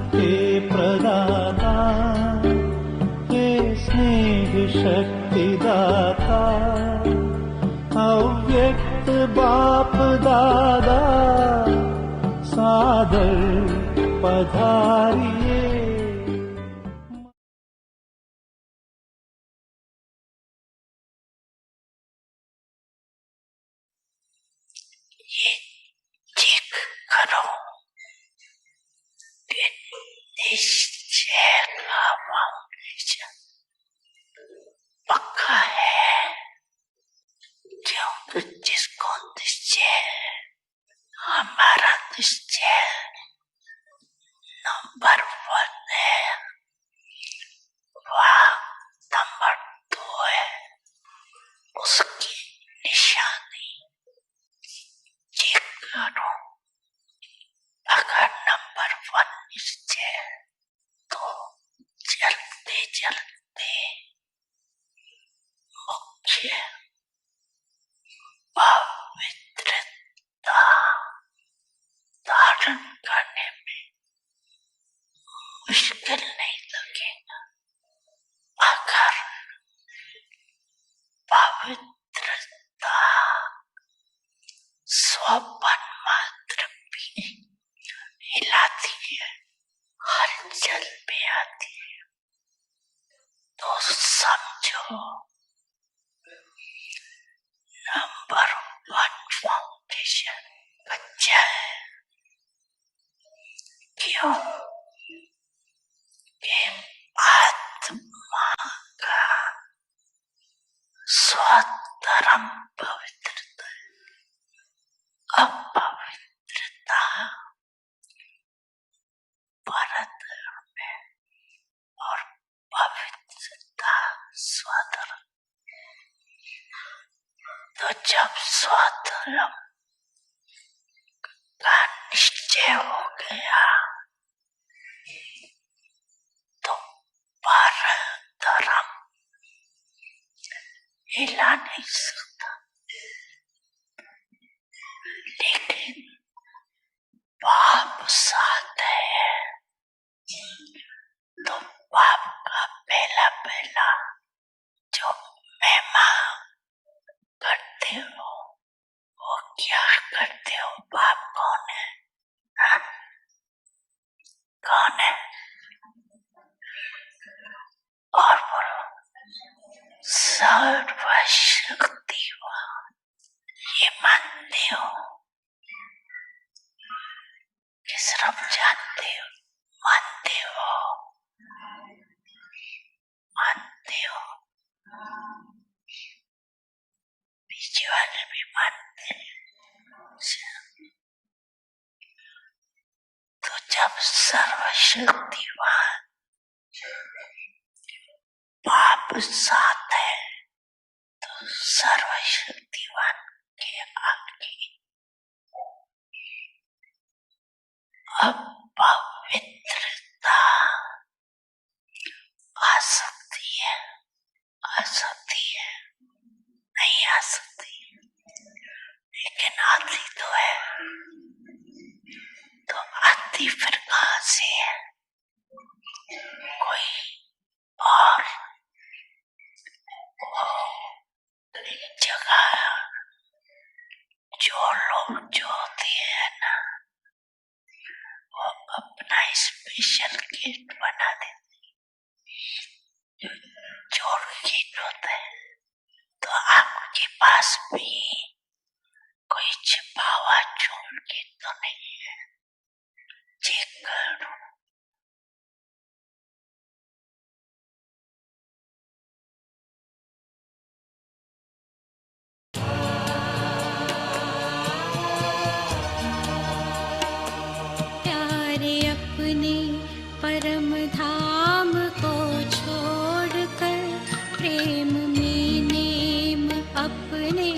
हे प्रदाता, हे स्नेह शक्ति दाता, अव्यक्त बाप दादा सादर पधारिए। ये चेक करो कि निश्चय का फाउंडेशन पक्का है, क्योंकि जिसको निश्चय हमारा निश्चय नंबर 1 है, वह नंबर 2 है, उसकी निशानी चेक करो। अगर नंबर 1 निश्चय तो चलते चलते मुख्य पवित्रता धारण करने में मुश्किल नहीं लगेगा। अगर पवित्रता स्वपन मात्र भी हिलाती है, हलचल में आती है, तो समझो नंबर 1 फाउंडेशन कच्चा है। क्यों? कि आत्मा का स्वधर्म पवित्रता है, अपवित्रता परधर्म है और पवित्रता स्वधर्म। तो जब स्वधर्म का निश्चय हो गया तो परधर्म हिला नहीं सकता। लेकिन पाप साथ है, तो पाप का पहला पहला जो महिमा करते हो वो क्या करते हो? पाप कौन है? कौन है? और बोलो सर्वशक्तिवान। ये मानते हो कि सिर्फ जानते हो? मानते हो? मानते हो? पीछे वाले भी मानते हैं। तो जब सर्वशक्तिवान पाप साथ है तो सर्वशक्तिवान के आगे अपवित्रता आ सकती है, आ सकती है, नहीं आ सकती, लेकिन आती तो है। तो आती फिर कहाँ से है? कोई और जगह जो लोग जो होते हैं ना, वो अपना स्पेशल गेट बना देते हैं, जो चोर गेट होता है। तो आपके पास भी कोई छिपा हुआ चोर गेट तो नहीं है? चेक करो। परम धाम को छोड़कर प्रेम में नेम अपने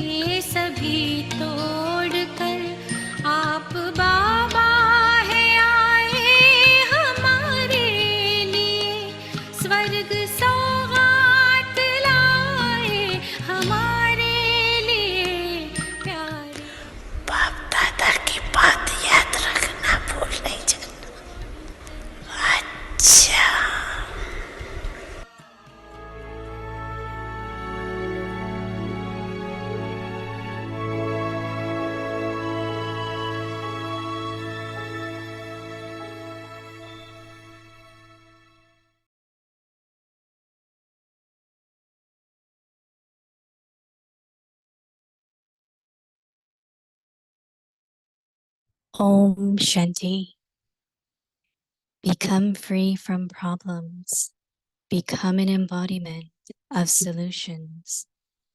Om Shanti. Become free from problems. Become an embodiment of solutions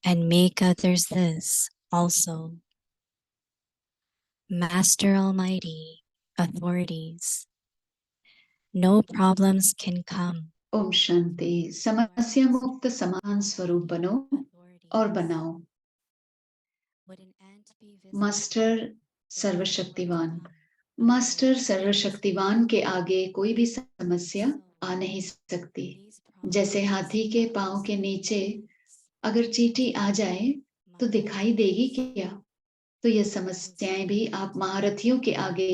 and make others this also. Master Almighty, authorities, no problems can come. Om Shanti. समस्या मुक्त समान स्वरूप बनो और बनाओ। मास्टर सर्वशक्तिवान। मास्टर सर्वशक्तिवान के आगे कोई भी समस्या आ नहीं सकती। जैसे हाथी के पांव के नीचे अगर चींटी आ जाए तो दिखाई देगी क्या? तो ये समस्याएं भी आप महारथियों के आगे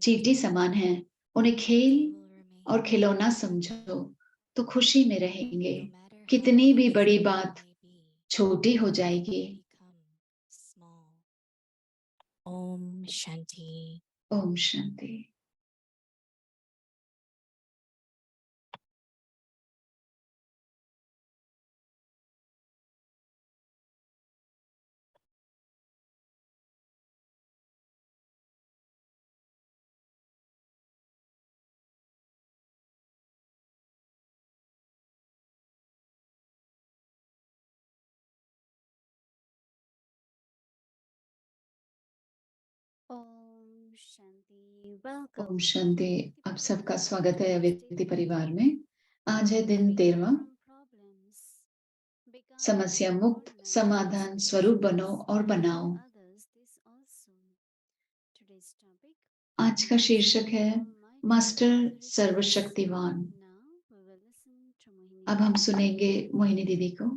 चींटी समान हैं। उन्हें खेल और खिलौना समझो तो खुशी में रहेंगे। कितनी भी बड़ी बात छोटी हो जाएगी। Om Shanti. Om Shanti. Om Shanti. Welcome. Om Shanti. आप सबका स्वागत है अव्यक्ति परिवार में। आज है दिन 13वां। समस्या मुक्त समाधान स्वरूप बनो और बनाओ। आज का शीर्षक है मास्टर सर्वशक्तिवान। अब हम सुनेंगे मोहिनी दीदी को।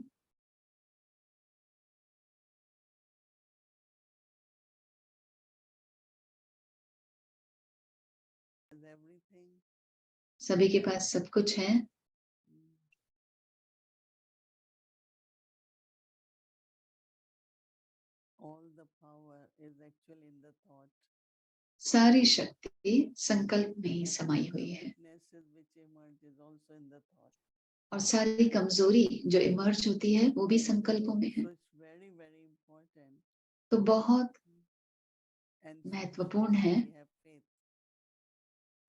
सभी के पास सब कुछ है। सारी शक्ति संकल्प में ही समाई हुई है और सारी कमजोरी जो इमर्ज होती है वो भी संकल्पों में है। तो बहुत महत्वपूर्ण है,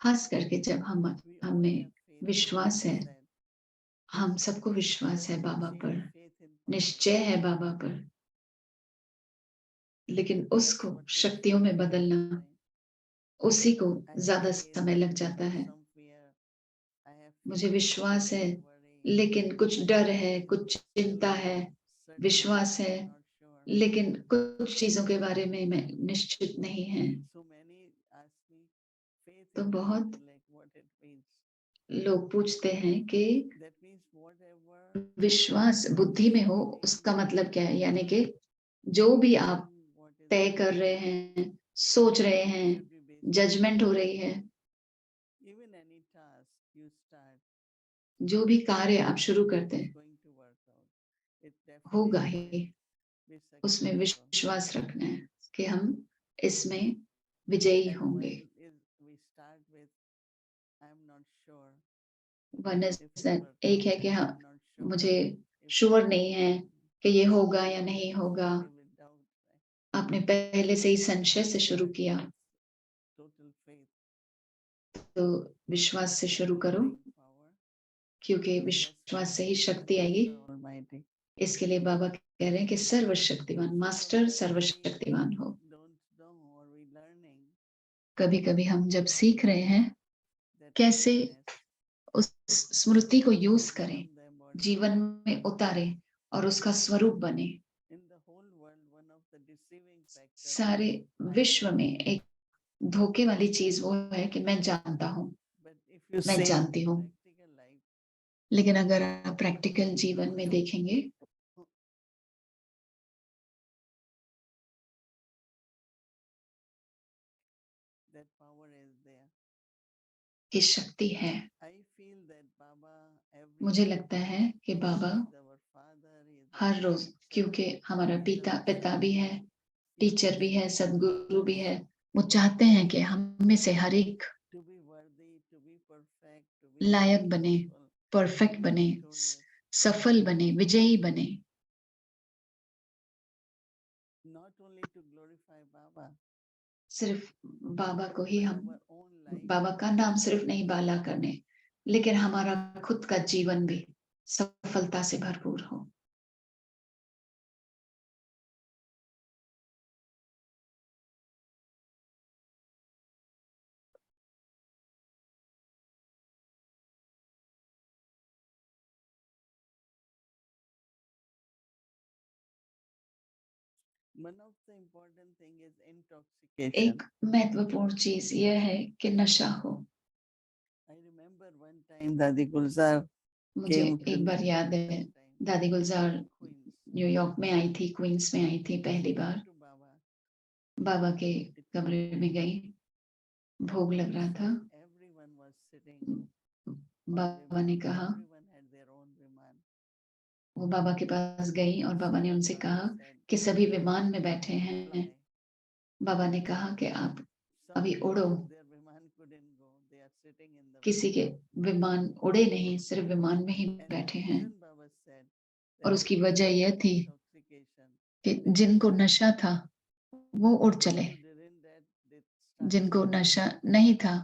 खास करके जब हमें विश्वास है, हम सबको विश्वास है बाबा पर, निश्चय है बाबा पर, लेकिन उसको शक्तियों में बदलना, उसी को ज्यादा समय लग जाता है। मुझे विश्वास है लेकिन कुछ डर है, कुछ चिंता है। विश्वास है लेकिन कुछ चीजों के बारे में मैं निश्चित नहीं है। तो बहुत लोग पूछते हैं कि विश्वास बुद्धि में हो उसका मतलब क्या है? यानी कि जो भी आप तय कर रहे हैं, सोच रहे हैं, जजमेंट हो रही है, जो भी कार्य आप शुरू करते हैं होगा ही। उसमें विश्वास रखना है कि हम इसमें विजयी होंगे। एक है कि हाँ, मुझे श्योर नहीं है कि ये होगा या नहीं होगा। आपने पहले से ही संशय से शुरू किया, तो विश्वास से शुरू करो, क्योंकि विश्वास से ही शक्ति आएगी। इसके लिए बाबा कह रहे हैं कि सर्वशक्तिवान, मास्टर सर्वशक्तिवान हो। कभी कभी हम जब सीख रहे हैं कैसे उस स्मृति को यूज करें, जीवन में उतारें और उसका स्वरूप बने। सारे विश्व में एक धोखे वाली चीज वो है कि मैं जानता हूं, मैं जानती हूं। लेकिन अगर आप प्रैक्टिकल जीवन में देखेंगे कि शक्ति है। मुझे लगता है कि बाबा हर रोज, क्योंकि हमारा पिता भी है, टीचर भी है, सदगुरु भी है, वो चाहते हैं कि हम में से हर एक लायक बने, परफेक्ट बने, सफल बने, विजयी बने। सिर्फ बाबा को ही by हम, our own life, बाबा का नाम सिर्फ नहीं बाला करने, लेकिन हमारा खुद का जीवन भी सफलता से भरपूर हो। one of the important thing is intoxication. एक महत्वपूर्ण चीज यह है कि नशा हो। I remember one time Dadi Gulzar मुझे came to एक बार New याद York है, that time, दादी गुलजार Queens. न्यूयॉर्क में आई थी, क्वींस में आई थी पहली बार। To Baba, बाबा के कमरे में गई, भोग लग रहा था। everyone was sitting on बाबा ने Viman. कहा, Everyone had their own Viman. वो बाबा के पास गई और बाबा ने उनसे कहा कि सभी विमान में बैठे हैं। Fly. बाबा ने कहा कि आप Some अभी people, उड़ो। their Viman couldn't go. They are sitting in the किसी के विमान उड़े नहीं, सिर्फ विमान में ही And the बैठे हैं। reason Baba said that और उसकी those वजह who यह had थी intoxication, कि they जिनको fly. नशा था वो उड़ Those चले, who didn't, that they started जिनको thinking. नशा नहीं था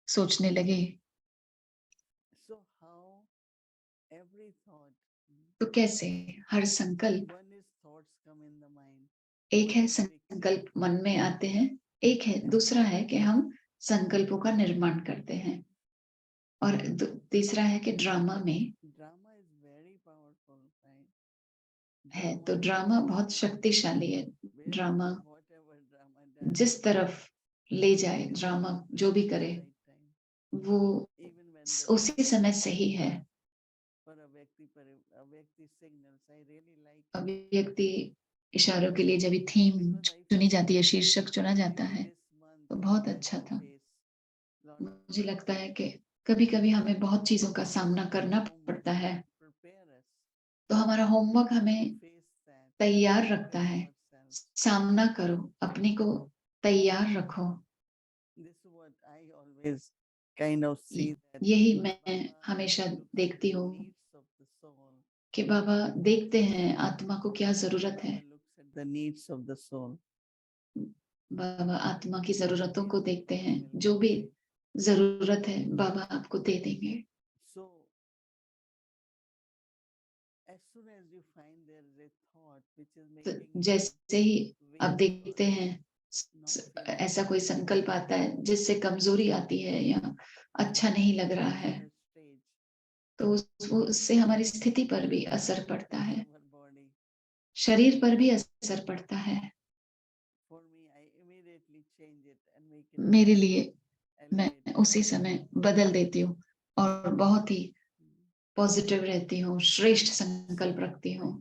सोचने लगे। So how every thought, तो कैसे हर संकल्प, one is thoughts come in the mind, एक है one is संकल्प fixation, मन में आते हैं, एक है दूसरा है कि हम संकल्पों का निर्माण करते हैं, और तीसरा है कि ड्रामा में drama is very powerful, right? है। Drama तो is ड्रामा बहुत शक्तिशाली है। ड्रामा whatever drama does, जिस तरफ ले जाए, ड्रामा जो भी करे right time, वो even when the उसी समय सही है। for a व्यक्ति signals, I really like it. अभिव्यक्ति इशारों के लिए जब भी थीम Because I चुनी feel जाती है, that शीर्षक चुना जाता maybe है, this month तो we बहुत had अच्छा to था। face lot of मुझे लगता है कि कभी कभी हमें बहुत चीजों का सामना करना homework पड़ता है, prepare us तो हमारा होमवर्क to हमें face that, तैयार prepare रखता है। ourselves. सामना करो, अपने को तैयार रखो। This is what I always kind of see that यही मैं Baba हमेशा looks at देखती the हूँ needs of the soul. कि बाबा देखते हैं आत्मा को क्या जरूरत है। Baba looks at the needs of the soul. बाबा आत्मा की जरूरतों को देखते हैं, Will जो भी provide. जरूरत है बाबा आपको दे देंगे। So as soon as you find there is a thought which is तो making you जैसे ही आप weak देखते or हैं not feeling ऐसा कोई good, संकल्प आता है जिससे कमजोरी आती है या अच्छा नहीं लग रहा है, our stage, तो उससे हमारी स्थिति पर भी असर पड़ता है, our body. शरीर पर भी असर पड़ता है। For me, I immediately change it and make it मेरे लिए मैं elevated. उसी समय बदल देती हूँ और बहुत ही पॉजिटिव रहती हूँ, श्रेष्ठ संकल्प रखती हूँ।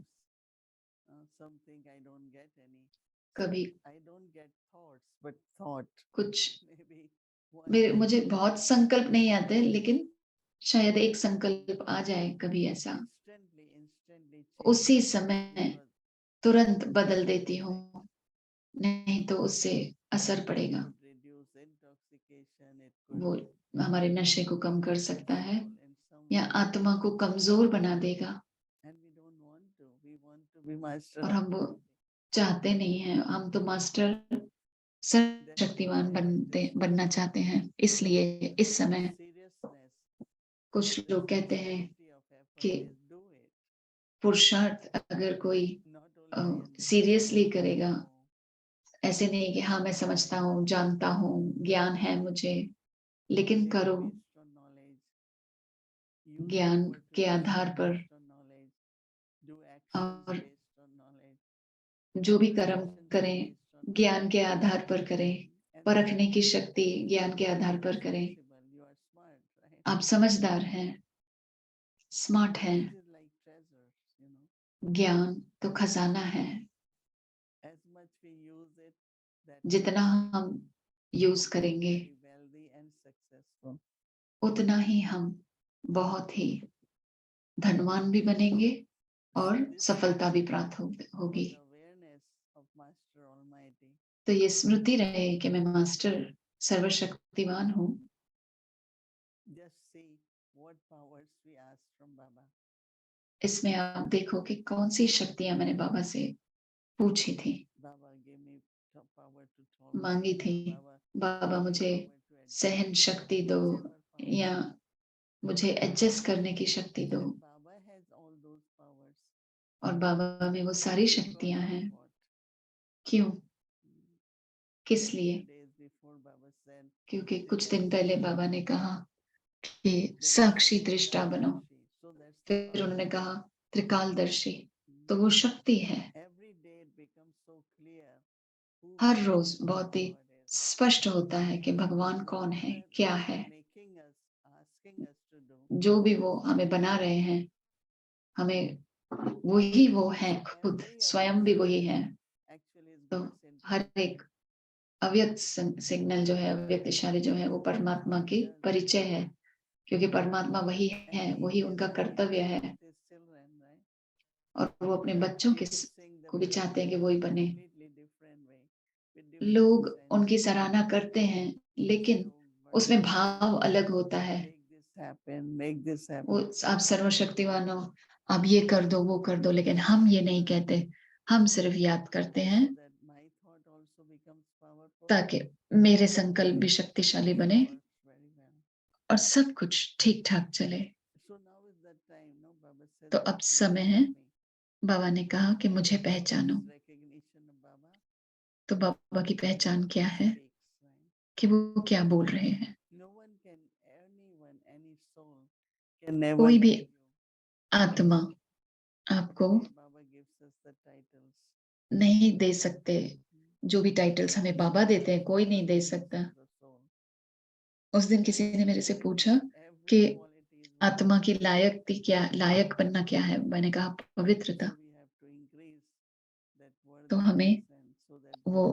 Something I don't get any. कभी I don't get thoughts, but thought. कुछ Maybe one or मुझे two बहुत संकल्प नहीं आते, लेकिन शायद एक संकल्प आ जाए कभी ऐसा, instantly उसी change समय because तुरंत बदल देती हूँ, नहीं तो उससे असर पड़ेगा। could reduce intoxication, it could वो हमारे नशे को कम कर सकता है soul in some या way. आत्मा को कमजोर बना देगा, And we don't want to. We want to be master. और हम वो चाहते नहीं हैं। हम तो मास्टर सर्वशक्तिवान बनना चाहते हैं। इसलिए इस समय Seriousness, कुछ the लोग कहते हैं sincerity of effort कि is do it. पुरुषार्थ अगर कोई Not only I understand, seriously I करेगा, know. ऐसे नहीं कि हाँ मैं समझता हूँ, जानता हूँ, ज्ञान है मुझे, लेकिन Get करो based on knowledge. Use ज्ञान power to के do आधार पर, based on knowledge. Do actions और based on knowledge. जो भी कर्म Relationship करें based on ज्ञान knowledge. के आधार पर करें, And परखने की शक्ति ज्ञान के आधार you are पर करें। sensible, you are smart, right? आप समझदार हैं, स्मार्ट हैं। Knowledge is like treasures, you know. ज्ञान तो खजाना है, As much we use it, that जितना much हम यूज we करेंगे will be wealthy and successful. उतना ही हम बहुत ही धनवान भी बनेंगे और So this सफलता भी प्राप्त for होगी। the awareness of Master Almighty. तो ये स्मृति रहे कि मैं मास्टर सर्वशक्तिवान हूँ। Just see what powers we ask from Baba. इसमें आप देखो कि कौन सी शक्तियां मैंने बाबा से पूछी थी। Baba gave me मांगी थी, बाबा मुझे सहन शक्ति दो या मुझे एडजस्ट करने की शक्ति दो। और बाबा में वो सारी शक्तियां हैं। क्यों? किस लिए? क्योंकि कुछ दिन पहले बाबा ने कहा कि साक्षी दृष्टा बनो, फिर उन्होंने कहा त्रिकालदर्शी, तो वो शक्ति है। हर रोज बहुत ही स्पष्ट होता है कि भगवान कौन है, क्या है। जो भी वो हमें बना रहे हैं, हमें वही वो है, खुद स्वयं भी वही है। तो हर एक अव्यक्त सिग्नल जो है, अव्यक्त इशारे जो है, वो परमात्मा की परिचय है, क्योंकि परमात्मा वही है, वही उनका कर्तव्य है। और वो अपने बच्चों के को भी चाहते हैं कि वही बने। लोग उनकी सराहना करते हैं, लेकिन उसमें भाव अलग होता है। वो आप सर्वशक्तिवान हो, आप ये कर दो, वो कर दो, लेकिन हम ये नहीं कहते। हम सिर्फ याद करते हैं ताकि मेरे संकल्प भी शक्तिशाली बने और सब कुछ ठीक ठाक चले। तो अब समय है, बाबा ने कहा कि मुझे पहचानो। तो बाबा की पहचान क्या है कि वो क्या बोल रहे हैं। कोई भी आत्मा आपको नहीं दे सकते जो भी टाइटल्स हमें बाबा देते हैं, कोई नहीं दे सकता। उस दिन किसी ने मेरे से पूछा कि आत्मा की लायक बनना क्या है। मैंने कहा पवित्रता। तो हमें वो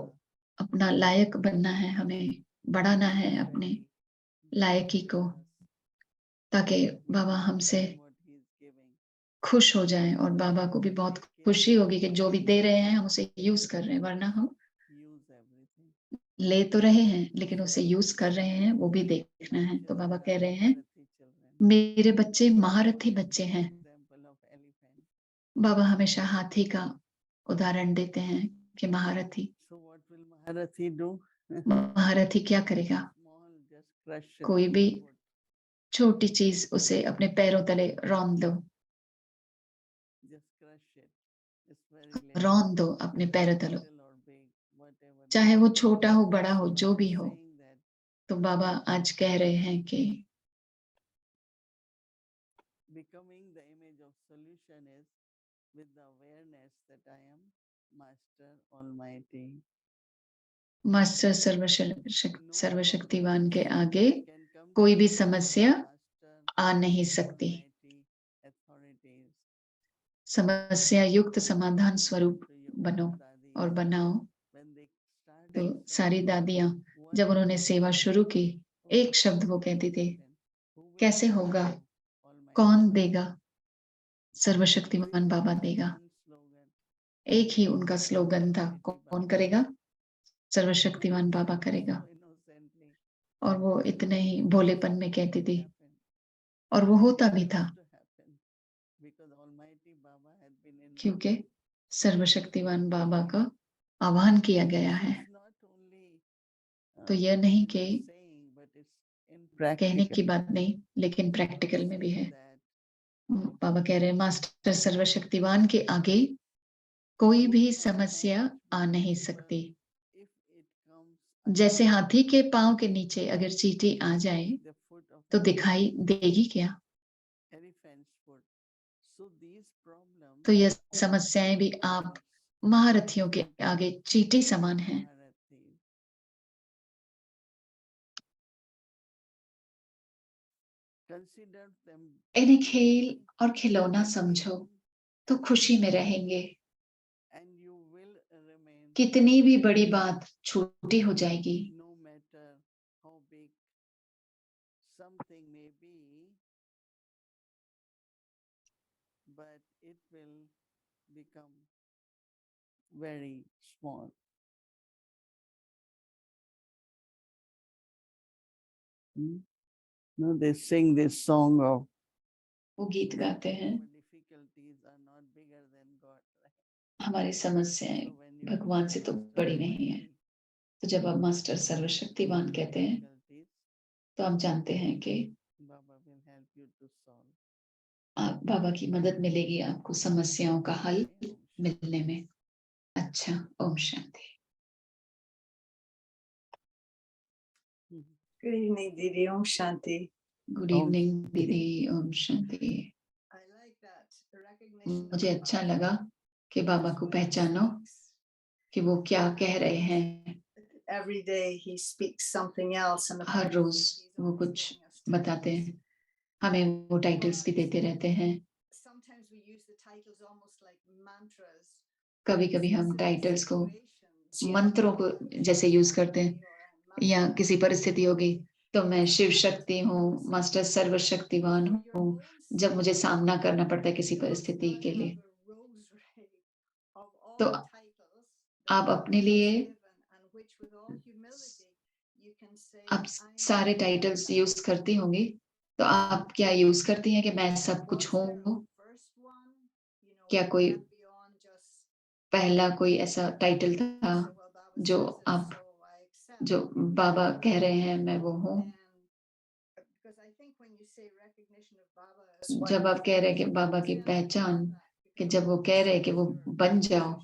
अपना लायक बनना है, हमें बढ़ाना है अपने लायकी को, ताकि बाबा हमसे खुश हो जाएं। और बाबा को भी बहुत खुशी होगी कि जो भी दे रहे हैं हम उसे यूज कर रहे हैं, वरना हम ले तो रहे हैं लेकिन उसे यूज कर रहे हैं, वो भी देखना है। तो बाबा कह रहे हैं मेरे बच्चे महारथी बच्चे हैं। बाबा हमेशा हाथी का उदाहरण देते हैं कि महारथी महारथी क्या करेगा? कोई भी छोटी चीज उसे अपने पैरों तले रौंद दो, रौंद दो अपने पैरों तले, चाहे वो छोटा हो बड़ा हो जो भी हो। तो बाबा आज कह रहे हैं कि मास्टर सर्वशक्तिवान के आगे कोई भी समस्या आ नहीं सकती। समस्या युक्त समाधान स्वरूप बनो और बनाओ। तो सारी दादियां जब उन्होंने सेवा शुरू की, एक शब्द वो कहती थी, कैसे होगा, कौन देगा? सर्वशक्तिवान बाबा देगा। एक ही उनका स्लोगन था, कौन करेगा? सर्वशक्तिवान बाबा करेगा। और वो इतने ही भोलेपन में कहती थी, और वो होता भी था, क्योंकि सर्वशक्तिवान बाबा का आह्वान किया गया है। तो यह नहीं कि कहने की बात नहीं, लेकिन प्रैक्टिकल में भी है। बाबा कह रहे हैं मास्टर सर्वशक्तिवान के आगे कोई भी समस्या आ नहीं सकती। जैसे हाथी के पांव के नीचे अगर चींटी आ जाए तो दिखाई देगी क्या? तो यह समस्याएं भी आप महारथियों के आगे चींटी समान हैं। इन्हें खेल और खिलौना समझो तो खुशी में रहेंगे। कितनी भी बड़ी बात छोटी हो जाएगी। very small. No, they sing this song of वो गीत गाते हैं, our difficulties are not bigger than God. हमारी समस्याएं भगवान से तो बड़ी नहीं है। तो जब आप मास्टर सर्वशक्तिवान कहते हैं तो आप जानते हैं कि आप बाबा की मदद मिलेगी आपको समस्याओं का हल मिलने में। अच्छा, Om Shanti. Good evening, Didi. Om Shanti. Good evening दीदी, Om Shanti. I like that recognition. मुझे अच्छा लगा कि बाबा को पहचानो कि वो क्या कह रहे हैं। Every day he speaks something else, and हर रोज वो कुछ बताते हैं, हमें वो टाइटल्स भी देते रहते हैं। sometimes we use the titles almost like mantras. कभी कभी हम टाइटल्स को मंत्रों को जैसे यूज करते हैं, या किसी परिस्थिति होगी तो मैं शिव शक्ति हूँ, मास्टर सर्वशक्तिवान हूँ, जब मुझे सामना करना पड़ता है किसी परिस्थिति के लिए। तो आप अपने लिए आप सारे टाइटल्स यूज करती होंगी, तो आप क्या यूज करती हैं कि मैं सब कुछ हूँ? क्या कोई पहला कोई ऐसा टाइटल था जो आप, जो बाबा कह रहे हैं मैं वो हूँ? जब आप कह रहे हैं कि बाबा की पहचान, कि जब वो कह रहे हैं कि वो बन जाओ,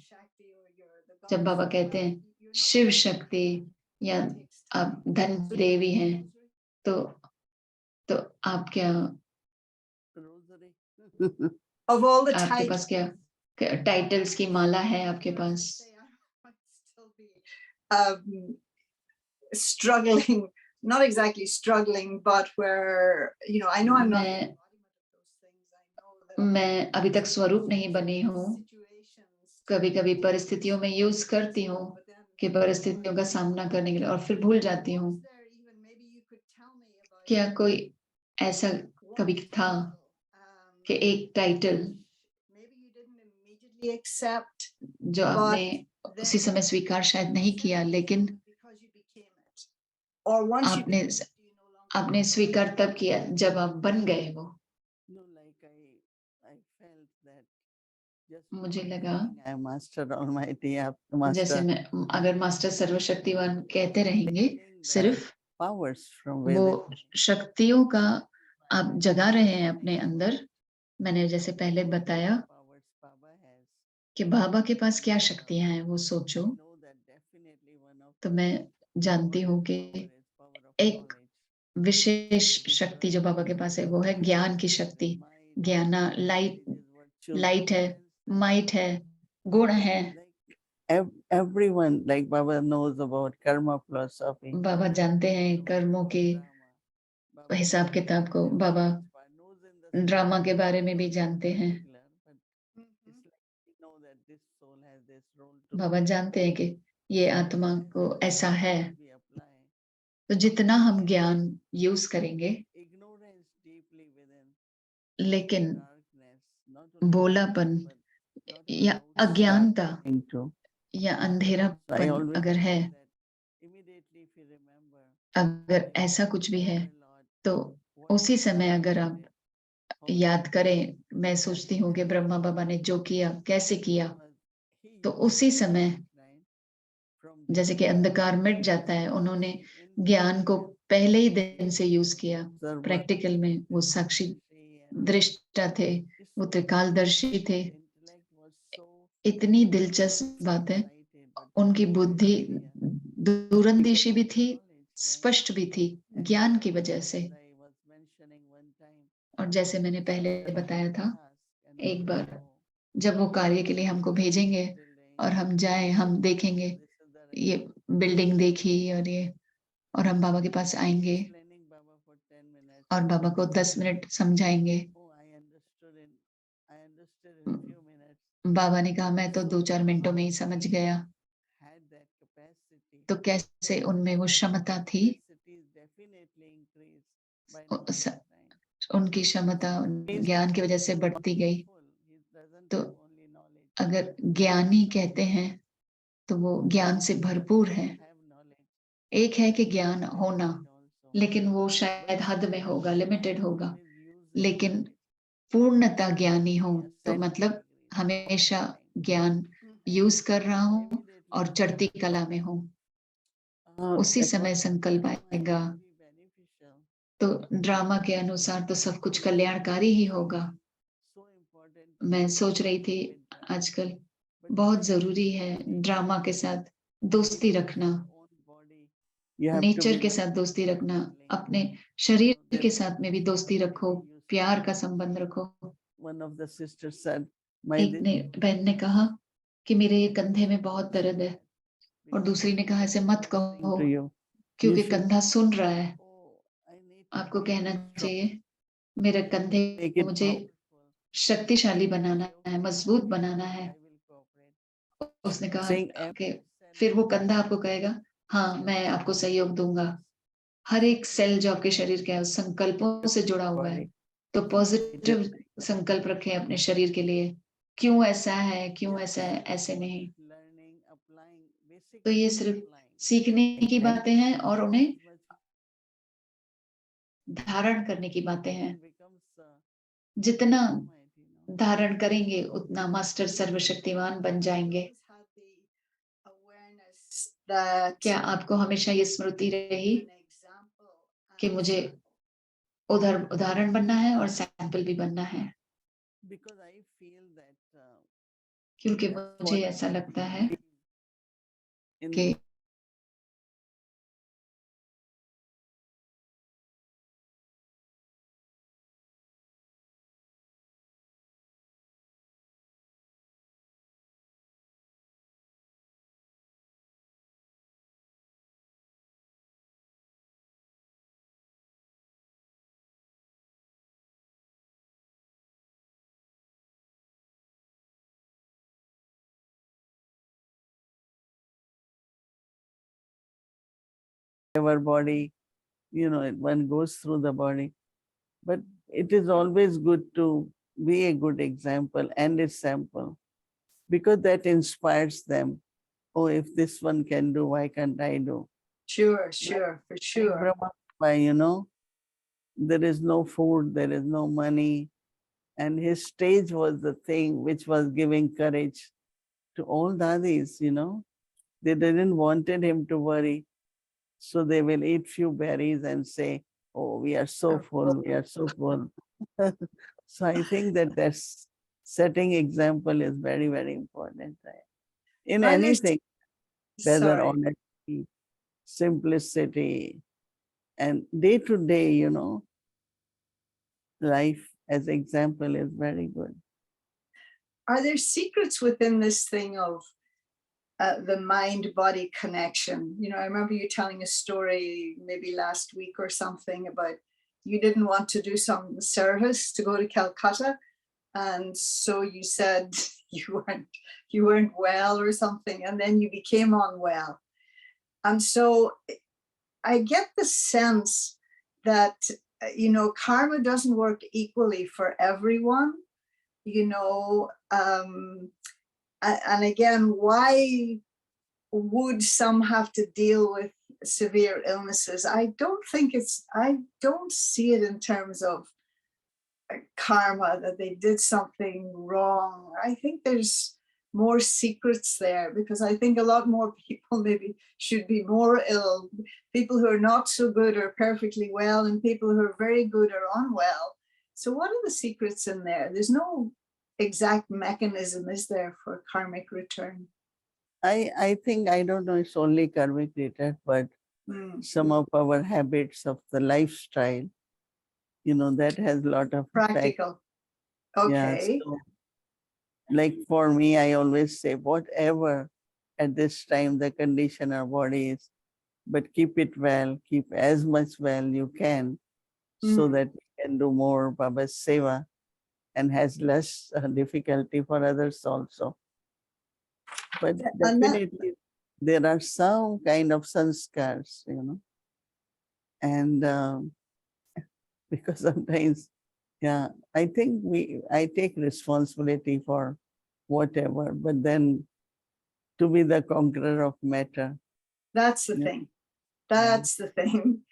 जब बाबा कहते हैं शिव शक्ति या आप धन देवी हैं, तो आप क्या, Of all the आपके titles, पास क्या टाइटल्स की माला है आपके पास? struggling, not exactly struggling, but where, I know I'm not. मैं अभी तक स्वरूप नहीं बनी हूँ, कभी कभी परिस्थितियों में यूज करती हूँ कि परिस्थितियों का सामना करने के लिए, और फिर भूल जाती हूँ। क्या कोई ऐसा कभी था कि एक टाइटल जो आपने उसी समय स्वीकार शायद नहीं किया, लेकिन आपने स्वीकार तब किया जब आप बन गए वो? मुझे लगा जैसे मैं, अगर मास्टर सर्वशक्तिवान कहते रहेंगे, सिर्फ वो शक्तियों का आप जगा रहे हैं अपने अंदर। मैंने जैसे पहले बताया कि बाबा के पास क्या शक्तियां हैं वो सोचो, तो मैं जानती हूँ कि एक विशेष शक्ति जो बाबा के पास है वो है ज्ञान की शक्ति। ज्ञाना लाइट है, माइट है, गुण है। Everyone, like Baba knows about karma philosophy. बाबा जानते हैं कर्मों के हिसाब किताब को, बाबा ड्रामा के बारे में भी जानते हैं। बाबा जानते हैं कि ये आत्मा को ऐसा है, तो जितना हम ज्ञान यूज करेंगे, लेकिन भोलापन या अज्ञानता या अंधेरापन अगर है, अगर ऐसा कुछ भी है, तो उसी समय अगर आप याद करें, मैं सोचती हूँ कि ब्रह्मा बाबा ने जो किया कैसे किया, तो उसी समय जैसे कि अंधकार मिट जाता है, उन्होंने ज्ञान को पहले ही दिन से यूज किया। प्रैक्टिकल में वो साक्षी दृष्टा थे, वो त्रिकालदर्शी थे। इतनी दिलचस्प बात है, उनकी बुद्धि दूरंदेशी भी थी, स्पष्ट भी थी, ज्ञान की वजह से। और जैसे मैंने पहले बताया था, एक बार जब वो कार्य के लिए हमको भेजेंगे और हम जाएं, हम देखेंगे ये बिल्डिंग देखी और हम बाबा के पास आएंगे और बाबा को 10 मिनट समझाएंगे। बाबा ने कहा मैं तो 2-4 मिनटों में ही समझ गया। तो कैसे उनमें वो क्षमता थी, उनकी क्षमता ज्ञान की वजह से बढ़ती गई। तो अगर ज्ञानी कहते हैं तो वो ज्ञान से भरपूर है। एक है कि ज्ञान होना, लेकिन वो शायद हद में होगा, लिमिटेड होगा। लेकिन पूर्णता ज्ञानी हो तो मतलब हमेशा ज्ञान यूज कर रहा हूं और चढ़ती कला में हूं। उसी समय according to संकल्प drama, it आएगा। will be beneficial. तो ड्रामा के अनुसार तो सब कुछ कल्याणकारी ही होगा। So important to मैं be सोच रही थी with drama. आजकल But बहुत still, जरूरी है ड्रामा के साथ दोस्ती because of रखना, your own body, you have to nature be के very साथ दोस्ती रखना, disciplined. अपने You know, शरीर there के is साथ में भी दोस्ती one रखो, lady used to प्यार का say, संबंध रखो। one of the sisters said, my एक ने बहन ने कहा कि मेरे ये कंधे में बहुत दर्द है, और दूसरी ने कहा ऐसे मत कहो to you. You क्योंकि should, कंधा सुन रहा है। oh, I need to आपको make कहना it strong, चाहिए मेरे कंधे make को it मुझे powerful. शक्तिशाली Say, बनाना है, okay, I मजबूत will बनाना cooperate, है। I will cooperate. उसने कहा Saying कि every cell फिर in वो your कंधा body आपको कहेगा हाँ मैं आपको सहयोग दूंगा। हर एक सेल जो आपके शरीर का है उस संकल्पों से जुड़ा हुआ है। तो पॉजिटिव संकल्प रखें अपने शरीर के लिए। क्यों ऐसा है, क्यों ऐसा है, ऐसे नहीं। learning, applying, तो ये basically सिर्फ applying. सीखने की And बातें हैं और उन्हें as much धारण करने की बातें हैं। becomes जितना dynamite, you know. धारण करेंगे उतना मास्टर सर्वशक्तिवान बन जाएंगे। Had the awareness that क्या आपको हमेशा ये स्मृति रही an example कि and मुझे उदाहरण बनना है और सैंपल भी बनना है? Because I feel that क्योंकि that's मुझे what ऐसा लगता है in कि our body, you know, one goes through the body. But it is always good to be a good example and a sample because that inspires them. Oh, if this one can do, why can't I do? sure, Like, for like sure. Brahma Baba, you know, there is no food, there is no money. And his stage was the thing which was giving courage to all dadis, you know. They didn't wanted him to worry. So they will eat few berries and say, oh, we are so full, we are so full. So I think that that's setting example is very, very important, right? In Are there, anything, whether sorry, honesty, simplicity, and day to day, you know, life as example is very good. are there secrets within this thing of the mind-body connection? You know, I remember you telling a story maybe last week or something about you didn't want to do some service to go to Calcutta, and so you said you weren't well or something, and then you became unwell. And so I get the sense that you know, karma doesn't work equally for everyone, you know. And again, why would some have to deal with severe illnesses? I don't see it in terms of karma, that they did something wrong. I think there's more secrets there, because I think a lot more people maybe should be more ill. People who are not so good are perfectly well, and people who are very good are unwell. So what are the secrets in there? There's no exact mechanism, is there, for karmic return? I think, I don't know, it's only karmic related, but some of our habits of the lifestyle, you know, that has a lot of effect. Practical. Yeah, Okay. so like for me, I always say, whatever at this time the condition our body is, but keep it well, keep as much well you can, so that we can do more Baba's seva and has less difficulty for others also. But And that, definitely there are some kind of sanskars, you know, and because sometimes, yeah, I think I take responsibility for whatever, but then to be the conqueror of matter. that's the Yeah. thing. That's the thing.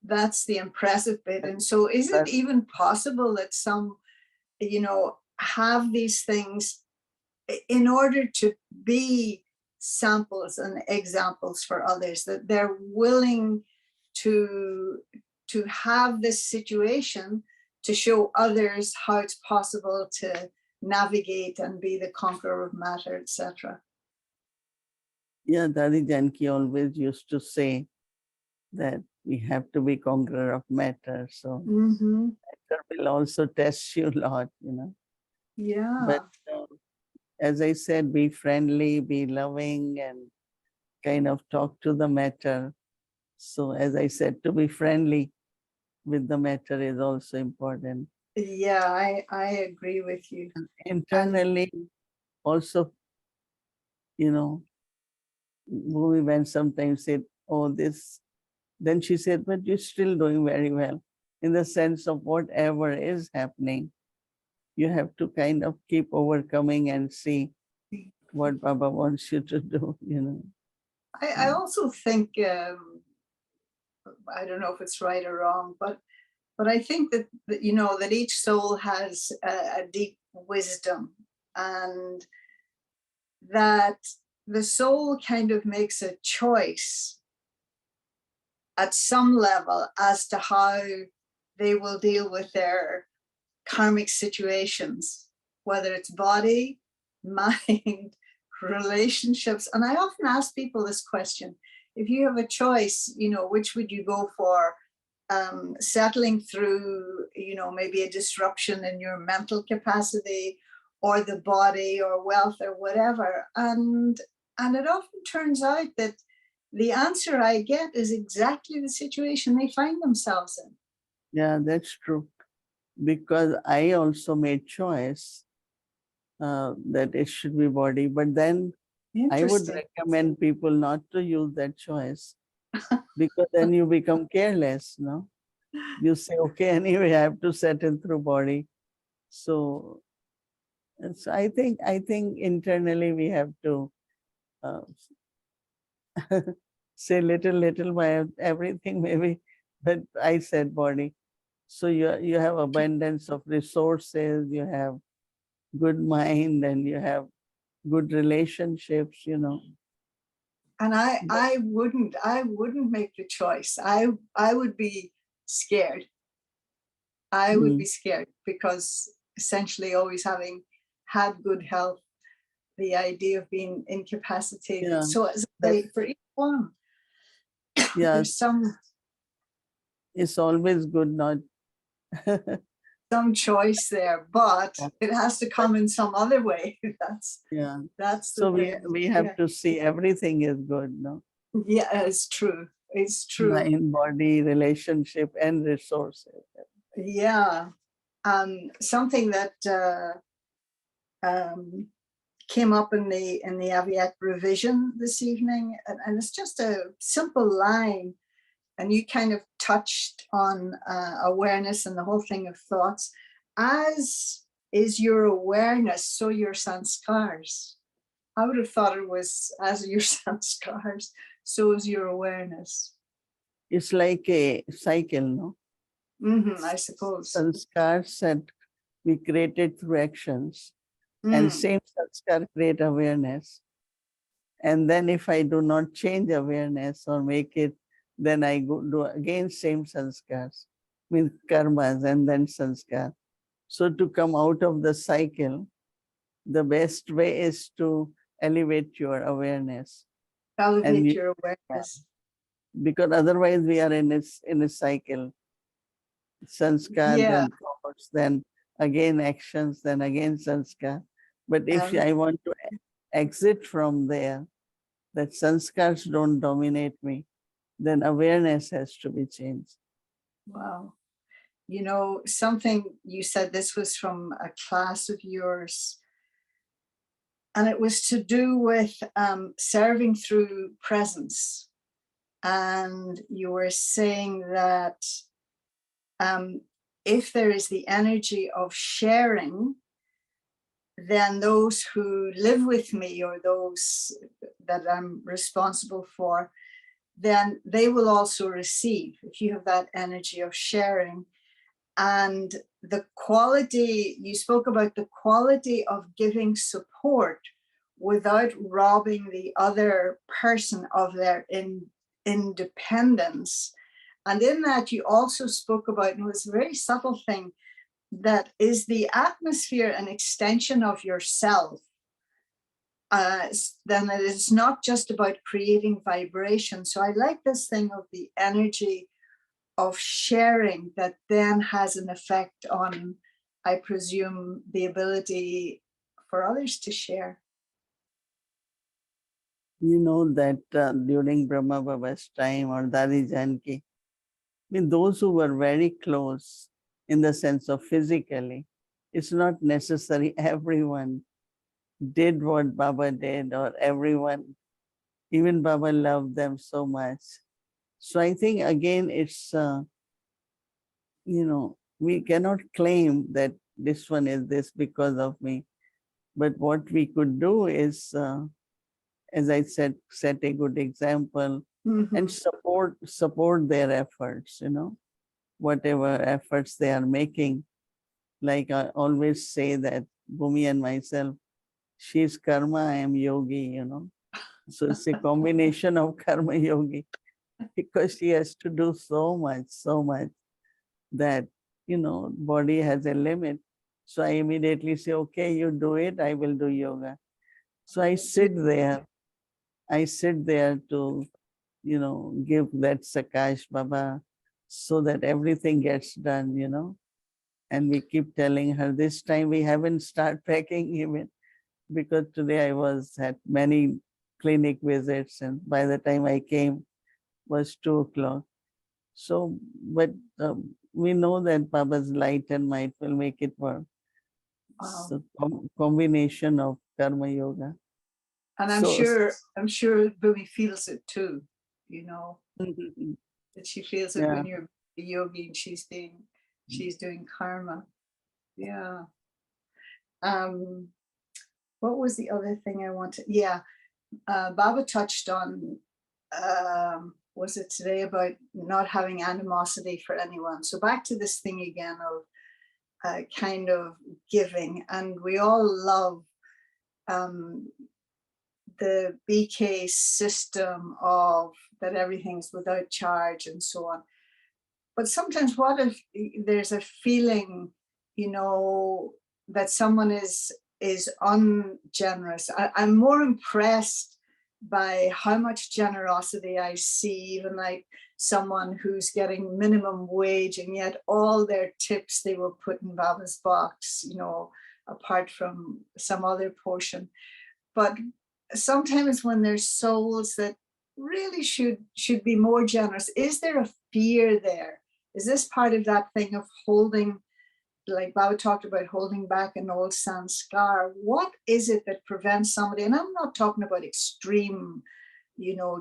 That's the impressive bit. And so is it even possible that some, you know, have these things in order to be samples and examples for others, that they're willing to have this situation to show others how it's possible to navigate and be the conqueror of matter, etc. Yeah, Dadi Janki always used to say that we have to be conqueror of matter. So matter will also test you a lot, you know. Yeah. But as I said, be friendly, be loving, and kind of talk to the matter. So as I said, to be friendly with the matter is also important. Yeah, I agree with you. Internally, also, you know, Bhumi when sometimes said, oh, this, then she said, but you're still doing very well in the sense of whatever is happening. You have to kind of keep overcoming and see what Baba wants you to do, you know. I also think, I don't know if it's right or wrong, but I think that you know, that each soul has a deep wisdom, and that the soul kind of makes a choice at some level as to how they will deal with their karmic situations, whether it's body, mind, relationships. And I often ask people this question: if you have a choice, you know, which would you go for? Settling through, you know, maybe a disruption in your mental capacity, or the body, or wealth, or whatever. And it often turns out that the answer I get is exactly the situation they find themselves in. Yeah, that's true. Because I also made choice that it should be body, but then I would recommend people not to use that choice because then you become careless, no? You say, okay, anyway, I have to settle through body. So, I think internally we have to uh, say little by everything maybe, but I said body. So you have abundance of resources, you have good mind, and you have good relationships, you know. And I wouldn't make the choice. I would be scared. I would be scared because essentially always having had good health, the idea of being incapacitated. Yeah, So as I say, for each one, yeah, there's it's always good not. some choice there, but Yeah. it has to come in some other way. Yeah. That's the So thing. we have to see everything is good, no? Yeah, it's true. It's true. Mind, body, relationship, and resources. Yeah. Something that came up in the Aviat revision this evening, and it's just a simple line, and you kind of touched on awareness and the whole thing of thoughts. As is your awareness, so your sanskars. I would have thought it was as your sanskars, so is your awareness. It's like a cycle, no? I suppose. Sanskars that we created through actions, and same sanskar create awareness. And then if I do not change awareness or make it, then I go do again same sanskars, means karmas and then sanskar. So to come out of the cycle, the best way is to elevate your awareness. Elevate your awareness. Because otherwise we are in a cycle. Sanskar, then thoughts, then again actions, then again sanskar. But if I want to exit from there, that sanskars don't dominate me, then awareness has to be changed. Wow. You know, something you said, this was from a class of yours, and it was to do with serving through presence. And you were saying that if there is the energy of sharing, then those who live with me, or those that I'm responsible for, then they will also receive, if you have that energy of sharing. And the quality, you spoke about the quality of giving support without robbing the other person of their independence. And in that, you also spoke about, and it was a very subtle thing, that is the atmosphere an extension of yourself? Then it is not just about creating vibration. So I like this thing of the energy of sharing that then has an effect on, I presume, the ability for others to share. You know that during Brahma Baba's time or Dadi Janki, I mean, those who were very close in the sense of physically, it's not necessary everyone did what Baba did or everyone, even Baba loved them so much. So I think again, it's, we cannot claim that this one is this because of me. But what we could do is, as I said, set a good example and support their efforts, whatever efforts they are making. Like I always say that Bhumi and myself, she's karma, I am yogi, So it's a combination of karma yogi because she has to do so much that, body has a limit. So I immediately say, okay, you do it, I will do yoga. So I sit there to, give that Sakash Baba so that everything gets done. And we keep telling her this time we haven't started packing even because today I was at many clinic visits and by the time I came was 2 o'clock. So, but we know that Baba's light and might will make it work. Wow. So combination of karma yoga. And I'm sure Bhumi feels it too, that she feels it when you're a yogi and she's doing karma. Yeah. What was the other thing I wanted? Yeah. Baba touched on, was it today, about not having animosity for anyone. So back to this thing again of kind of giving. And we all love the BK system of that everything's without charge and so on. But sometimes what if there's a feeling, that someone is ungenerous? I'm more impressed by how much generosity I see, even like someone who's getting minimum wage and yet all their tips they will put in Baba's box, apart from some other portion. But sometimes when there's souls that really should be more generous, is there a fear there? Is this part of that thing of holding, like Baba talked about, holding back an old sanskar? What is it that prevents somebody, and I'm not talking about extreme,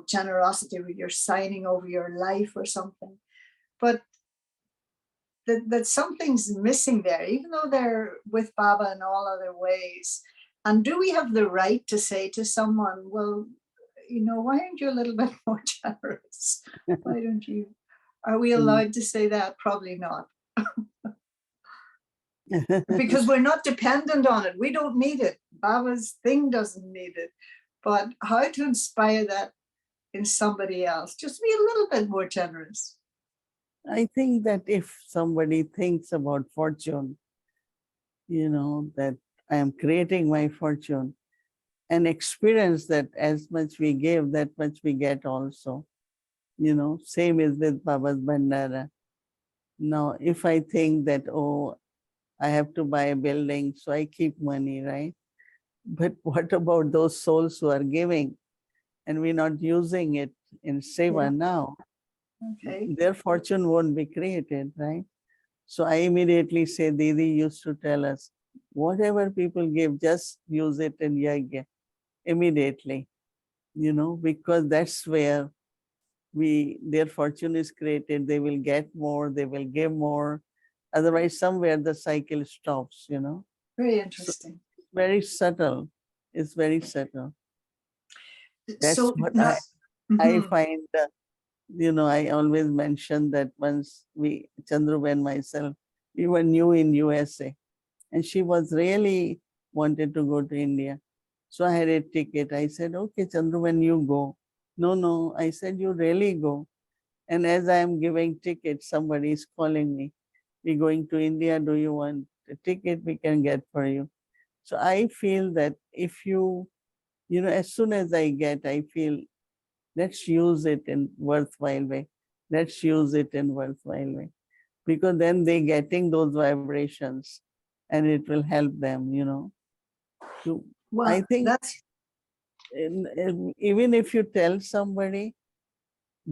generosity where you're signing over your life or something, but that something's missing there, even though they're with Baba in all other ways. And do we have the right to say to someone, well, why aren't you a little bit more generous? Why don't you? Are we allowed to say that? Probably not. Because we're not dependent on it. We don't need it. Baba's thing doesn't need it. But how to inspire that in somebody else? Just be a little bit more generous. I think that if somebody thinks about fortune, that I am creating my fortune, and experience that as much we give, that much we get also. Same is with Baba's Bandara. Now, if I think that, oh, I have to buy a building, so I keep money, right? But what about those souls who are giving and we're not using it in Seva now? Okay. Their fortune won't be created, right? So I immediately say, Didi used to tell us, whatever people give, just use it in yajna immediately, because that's where their fortune is created. They will get more, they will give more. Otherwise, somewhere the cycle stops, Very interesting. So very subtle. It's very subtle. That's so what now, I find, I always mention that once Chandru and myself, we were new in USA and she was really wanted to go to India. So I had a ticket. I said, okay, Chandru, when you go. No, I said, you really go. And as I am giving tickets, somebody is calling me. We're going to India. Do you want a ticket? We can get for you. So I feel that if as soon as I get, I feel let's use it in worthwhile way. Let's use it in worthwhile way. Because then they getting those vibrations and it will help them. To, I Well, think that's even if you tell somebody,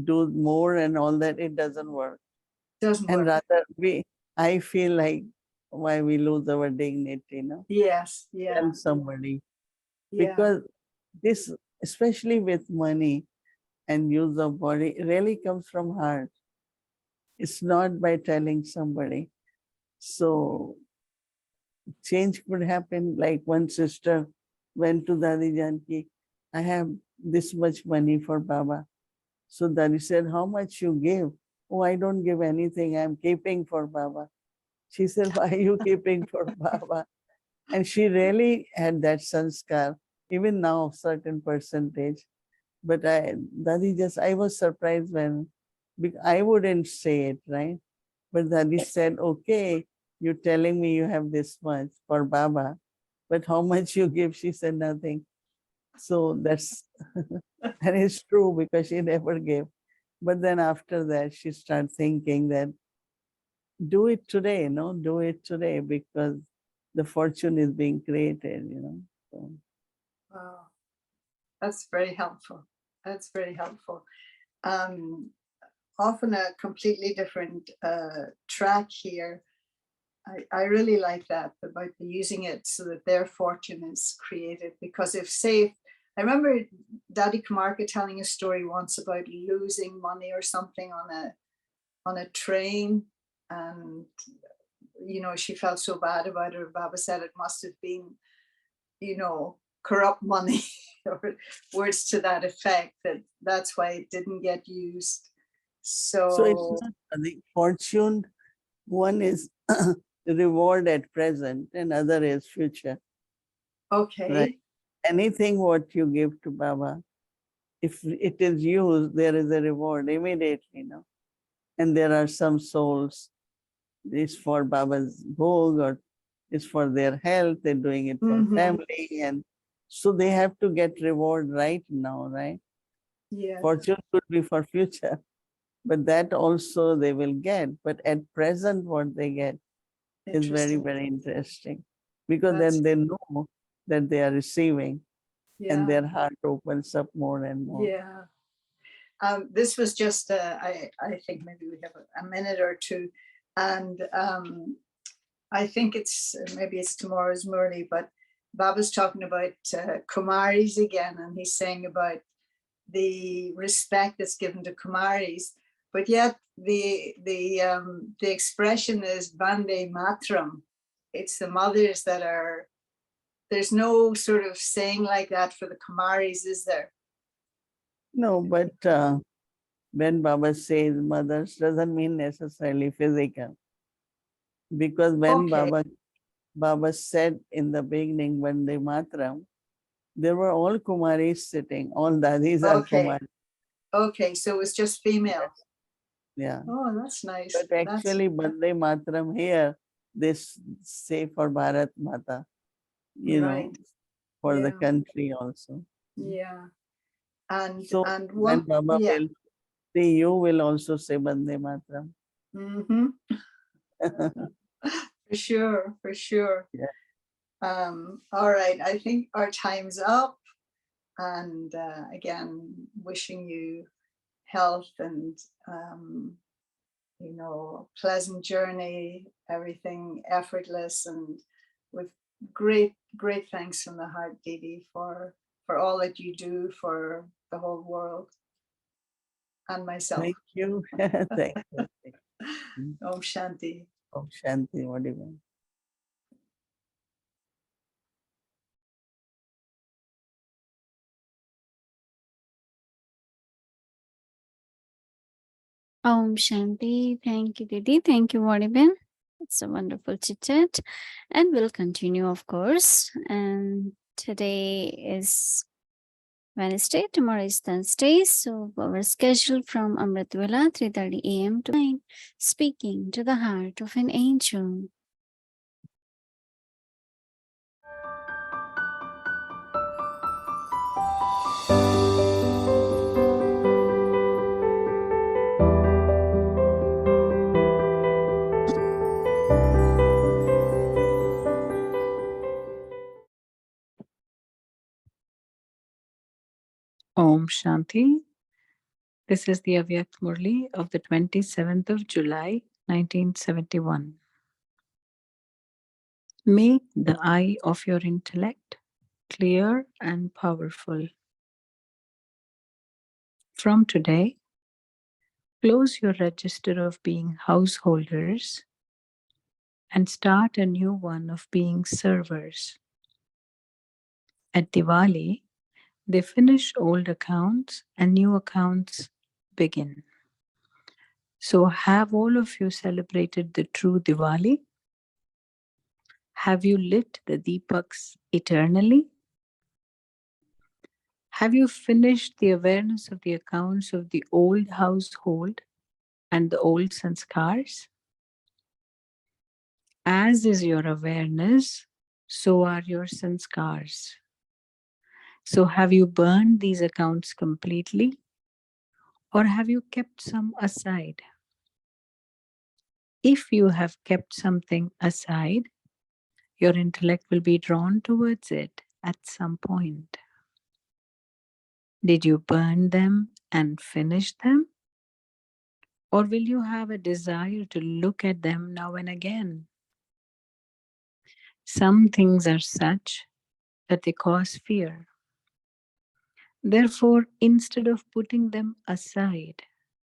do more and all that, it doesn't work. doesn't And work. rather I feel like why we lose our dignity. Yes, yeah, Tell somebody. yeah, Because this, especially with money and use of body, really comes from heart. It's not by telling somebody. So change could happen. Like one sister went to Dadi Janki, I have this much money for Baba. So Dadi said, how much you give? Oh, I don't give anything. I'm keeping for Baba. She said, why are you keeping for Baba? And she really had that sanskar, even now, certain percentage. But I was surprised when, I wouldn't say it, right? But Dadi said, okay, you're telling me you have this much for Baba, but how much you give? She said, nothing. So that's, and it's true because she never gave. But then after that, she started thinking that do it today, no, do it today because the fortune is being created. So, wow, that's very helpful. That's very helpful. Um, Often a completely different track here. I really like that about using it so that their fortune is created. Because I remember Daddy Kamarka telling a story once about losing money or something on a train, and she felt so bad about it. Baba said it must have been, corrupt money or words to that effect. That's why it didn't get used. so it's So not the fortune. One is reward at present, and other is future. Right. okay, Anything what you give to Baba, if it is used, there is a reward immediately. And there are some souls, it's for Baba's bhog or it's for their health, they're doing it for family. And so they have to get reward right now, right? yeah, Fortune could be for future, but that also they will get. But at present, what they get is very, interesting. very interesting because That's then they know that they are receiving and yeah, their heart opens up more and more. yeah. This was just I think maybe we have a minute or two, and I think maybe it's tomorrow's Murli, but Baba's talking about Kumaris again, and he's saying about the respect that's given to Kumaris, but yet the expression is Vande Matram. It's the mothers that are. There's no sort of saying like that for the Kumaris, is there? No, but when Baba says mothers doesn't mean necessarily physical. Because when Okay, Baba said in the beginning, Vande Matram, there were all Kumaris sitting, all Dadis are okay, Kumaris. okay. So it was just female. Yeah. Oh, that's nice. But actually, Vande Matram here, they say for Bharat Mata, Right. for the Yeah, country also. yeah. And So and when one, Baba yeah. will say, you will also say Vande Matram. Mm-hmm. For sure, for sure. Yeah. All right, I think our time's up. And again, wishing you health and pleasant journey, everything effortless, and with great, great thanks from the heart, Didi, for all that you do for the whole world and myself. Thank you. Thank you. Om Shanti. Om Shanti. What do you mean? Om Shanti. Thank you, Didi. Thank you, Vodiben. It's a wonderful chit chat. And we'll continue, of course. And Today is Wednesday, tomorrow is Thursday. So our schedule from Amritvela 3:30 a.m. to 9, speaking to the heart of an angel. Om Shanti. This is the Avyak Murli of the 27th of July, 1971. Make the eye of your intellect clear and powerful. From today, close your register of being householders and start a new one of being servers. At Diwali, they finish old accounts and new accounts begin. So, have all of you celebrated the true Diwali? Have you lit the Deepaks eternally? Have you finished the awareness of the accounts of the old household and the old sanskars? As is your awareness, so are your sanskars. So, have you burned these accounts completely, or have you kept some aside? If you have kept something aside, your intellect will be drawn towards it at some point. Did you burn them and finish them? Or will you have a desire to look at them now and again? Some things are such that they cause fear. Therefore, instead of putting them aside,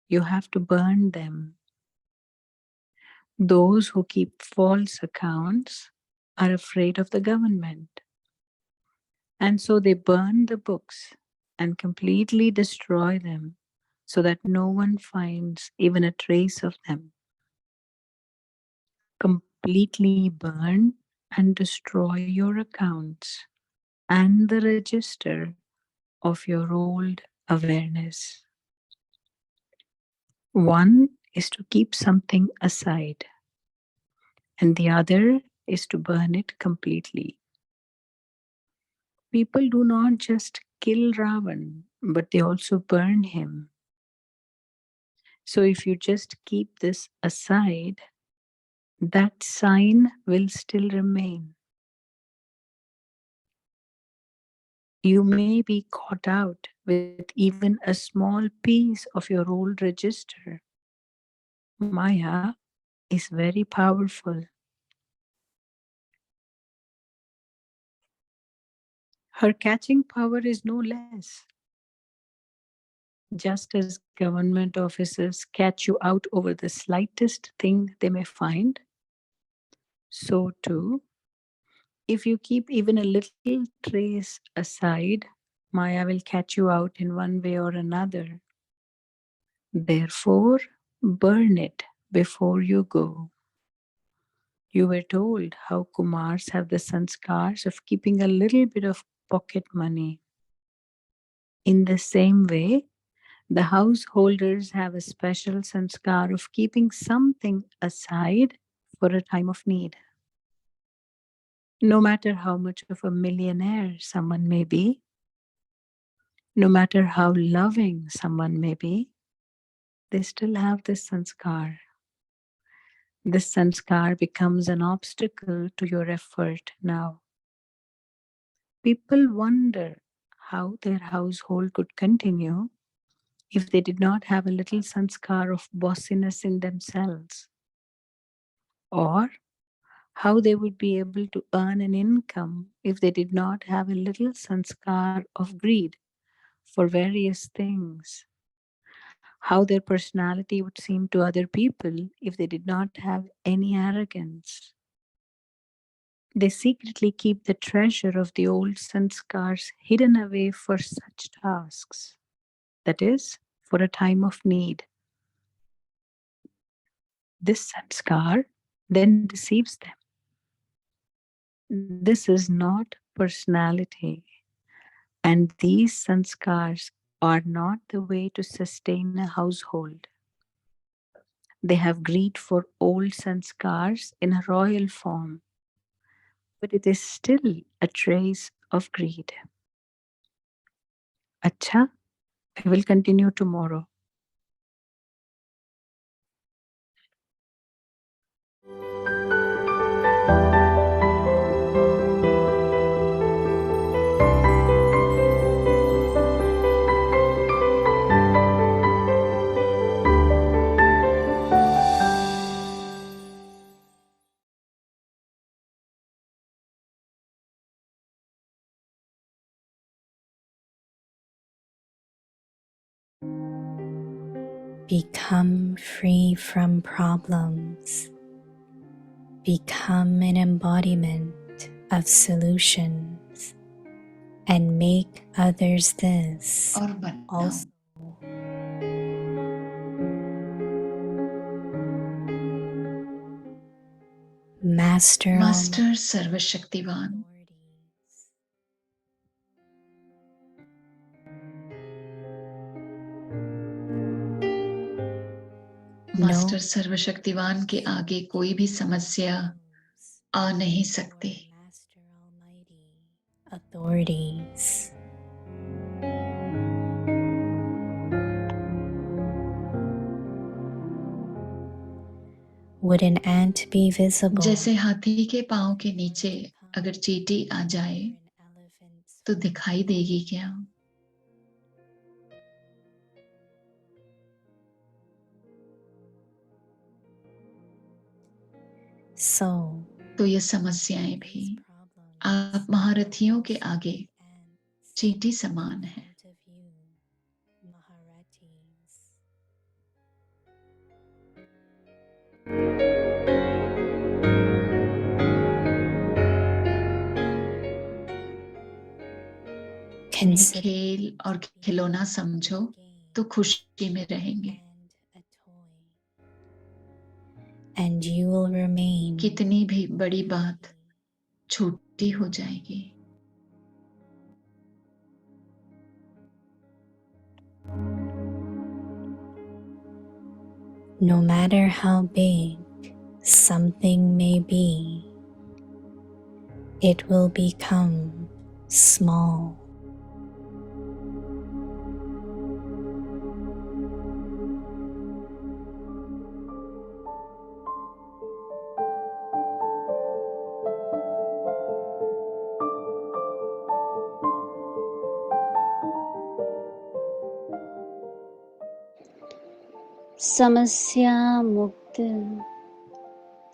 you have to burn them. Those who keep false accounts are afraid of the government. And so they burn the books and completely destroy them so that no one finds even a trace of them. Completely burn and destroy your accounts and the register of your old awareness. One is to keep something aside, and the other is to burn it completely. People do not just kill Ravan, but they also burn him. So if you just keep this aside, that sign will still remain. You may be caught out with even a small piece of your old register. Maya is very powerful. Her catching power is no less. Just as government officers catch you out over the slightest thing they may find, so too, if you keep even a little trace aside, Maya will catch you out in one way or another. Therefore, burn it before you go. You were told how Kumars have the sanskars of keeping a little bit of pocket money. In the same way, the householders have a special sanskar of keeping something aside for a time of need. No matter how much of a millionaire someone may be, no matter how loving someone may be, they still have this sanskar. This sanskar becomes an obstacle to your effort now. People wonder how their household could continue if they did not have a little sanskar of bossiness in themselves, or how they would be able to earn an income if they did not have a little sanskar of greed for various things, how their personality would seem to other people if they did not have any arrogance. They secretly keep the treasure of the old sanskars hidden away for such tasks, that is, for a time of need. This sanskar then deceives them. This is not personality. And these sanskars are not the way to sustain a household. They have greed for old sanskars in a royal form, but it is still a trace of greed. Acha, we will continue tomorrow. Become free from problems. Become an embodiment of solutions and make others this और बनाओ। also. Master master सर्वशक्तिवान, master सर्वशक्तिवान के आगे कोई भी समस्या आ नहीं सकती। Master Almighty authorities. Would an ant be visible? जैसे हाथी के पांव के नीचे अगर चींटी आ जाए तो दिखाई देगी क्या? तो ये समस्याएं भी आप महारथियों के आगे चींटी समान है। इन्हें खेल और खिलौना समझो तो खुशी में रहेंगे। And you will remain कितनी भी बड़ी बात छोटी हो जाएगी। no matter how big something may be, it will become small. समस्या मुक्त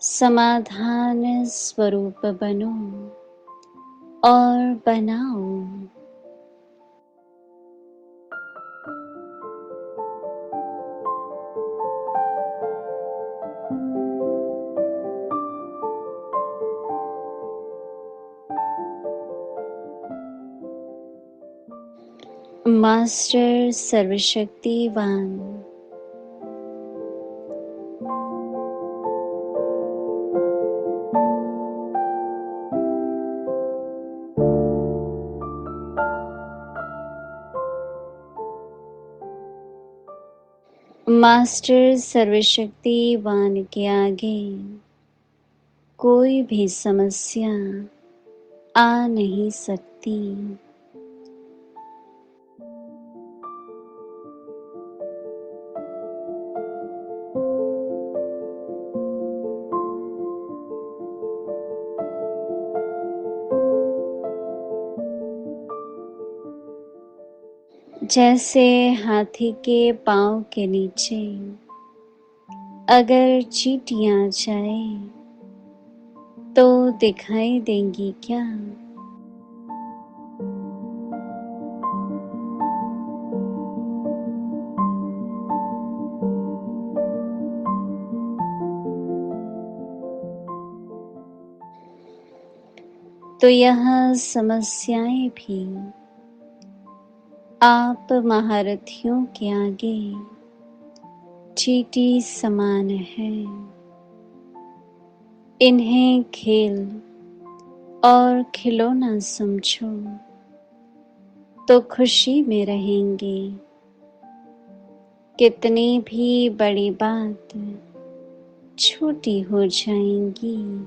समाधान स्वरूप बनो और बनाओ। मास्टर सर्वशक्तिवान, मास्टर सर्वशक्तिवान के आगे कोई भी समस्या आ नहीं सकती। जैसे हाथी के पांव के नीचे अगर चींटियां जाए तो दिखाई देंगी क्या? तो यह समस्याएं भी आप महारथियों के आगे चींटी समान है। इन्हें खेल और खिलौना समझो तो खुशी में रहेंगे। कितनी भी बड़ी बात छोटी हो जाएंगी।